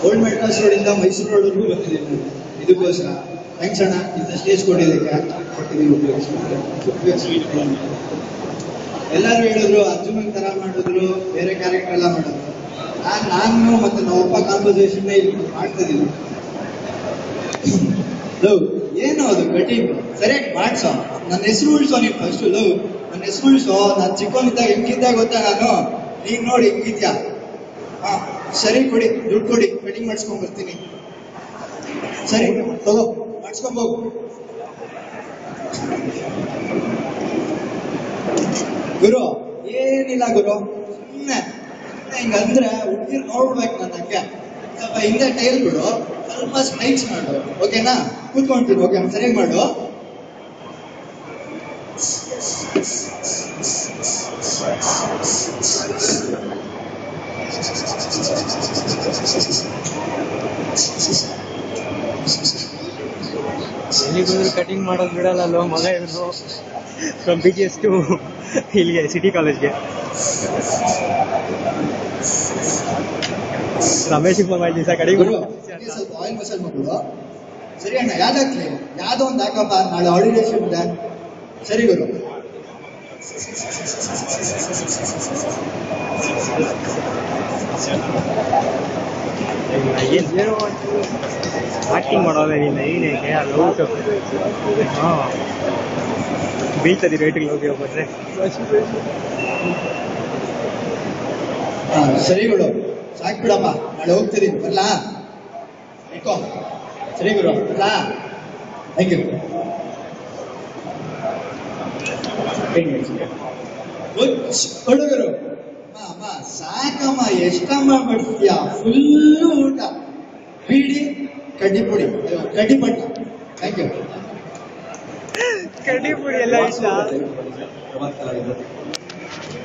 Old Madras ರೋಡಿಂದ ಮೈಸೂರು ರೋಡ್ವರೆಗೂ ಬಂದಿದ್ದೀನಿ ನಾನು ಇದಕ್ಕೋಸ್ಕರ. ಥ್ಯಾಂಕ್ಸ್ ಅಣ್ಣ, ಇಂಥ ಸ್ಟೇಜ್ ಕೊಟ್ಟಿದ್ದಕ್ಕೆ ಉಪಯೋಗಿಸ್ಕೊಂಡು. ಎಲ್ಲರೂ ಹೇಳಿದ್ರು ಅರ್ಜುನ್ ತರ ಮಾಡಿದ್ರು, ಬೇರೆ ಕ್ಯಾರೆಕ್ಟರ್ ಎಲ್ಲ ಮಾಡಿದ್ರು. ನಾನು ಮತ್ತೆ ನಮ್ಮಪ್ಪ ಕಾನ್ವರ್ಸೇಷನ್ ಇಲ್ಲಿ ಮಾಡ್ತಿದ್ದೀನಿ. ಲವ್ ಏನು ಅದು ಕಟಿಂಗ್ ಸರಿಯಾಗಿ ಮಾಡ್ಸೋ, ನನ್ನ ಹೆಸರು ಉಳಿಸೋ ನೀನು ಫಸ್ಟ್. ಲವ್ ನನ್ನ ಹೆಸರು ಉಳಿಸೋ. ನಾನು ಚಿಕ್ಕವನಿದ್ದಾಗ ಹೆಂಗಿದ್ದಾಗ ಗೊತ್ತಾ ನಾನು, ನೀನ್ ನೋಡಿ ಹೆಂಗಿದ್ಯಾ. ಹಾ ಸರಿ, ಕೊಡಿ ದುಡ್ಡು ಕೊಡಿ, ಕಟಿಂಗ್ ಮಾಡಿಸ್ಕೊಂಡ್ ಬರ್ತೀನಿ. ಸರಿ ತಗೋ, ಮಾಡಿಸ್ಕೊಂಬೋಗು. ಗುರು ಏನಿಲ್ಲ ಗುರು, ಸುಮ್ಮನೆ ಹಿಂಗಂದ್ರೆ ಹುಡುಗಿರ್ ನೋಡ್ಬೇಕು. ನಾನು ಹಂಗೆ ಸ್ವಲ್ಪ ಹಿಂದೆ ಟೈಲ್ ಬಿಡು, ಸ್ವಲ್ಪ ಸ್ಮೈಲ್ಸ್ ಮಾಡು, ಓಕೆನಾ? ಕೂತ್ಕೊಂತೀನಿ, ಓಕೆ ಸರಿಯಾಗಿ ಮಾಡು. ಎಲ್ಲಿಗೋದ್ರು ಕಟಿಂಗ್ ಮಾಡೋದು ಬಿಡಲ್ಲ ಮಗ ಇವರು. ಫ್ರಮ್ BTS ಟು ಇಲ್ಲಿಗೆ ಸಿಟಿ ಕಾಲೇಜ್ಗೆ. ರಮೇಶ್ ಫೋನ್ ಮಾಡಿದ್ವಿ ಸರ್ ಕಡಿಂಗ್ ಸ್ವಲ್ಪ ಆಯಿಲ್ ಮಸಾಜ್ ಮಾಡ್ಬಿಡು. ಸರಿ ಅಣ್ಣ, ಯಾವ್ದಾಗ್ಲಿ ಯಾವ್ದೋ ಒಂದು ಹಾಕಪ್ಪ, ನಾಳೆ ಹಾಲಿಡೇಷನ್ ಇದೆ. ಸರಿ ಗುರು. ಆಕ್ಟಿಂಗ್ ಮಾಡೋಲ್ಲ ನೀನು, ಏನಕ್ಕೆ ಲೌಟ್ ಹಾಂ ಬೀಳ್ತದೆ ರೇಟಿಗೆ ಹೋಗಿ ಹೋಗ್ಬಟ್ರೆ. ಸರಿ ಗುರು, ಸಾಕ್ ಬಿಡಪ್ಪ, ನಾಳೆ ಹೋಗ್ತಿದ್ದೀನಿ, ಬರ್ಲಾ? ಇಟ್ಕೋ. ಸರಿ ಗುರು, ಬರ್ಲಾ? Thank you. ಹುಡುಗರು ಅಮ್ಮ ಸಾಕಮ್ಮ, ಎಷ್ಟಮ್ಮ ಬಡಿಸ್ತೀಯಾ? ಫುಲ್ಲು ಊಟ, ಬೀಡಿ, ಕಡ್ಡಿ ಪುಡಿ, ಕಡ್ಡಿ ಪಟ್ಟ. Thank you. ಕಡ್ಡಿ ಪುಡಿ ಎಲ್ಲ ಇಷ್ಟ.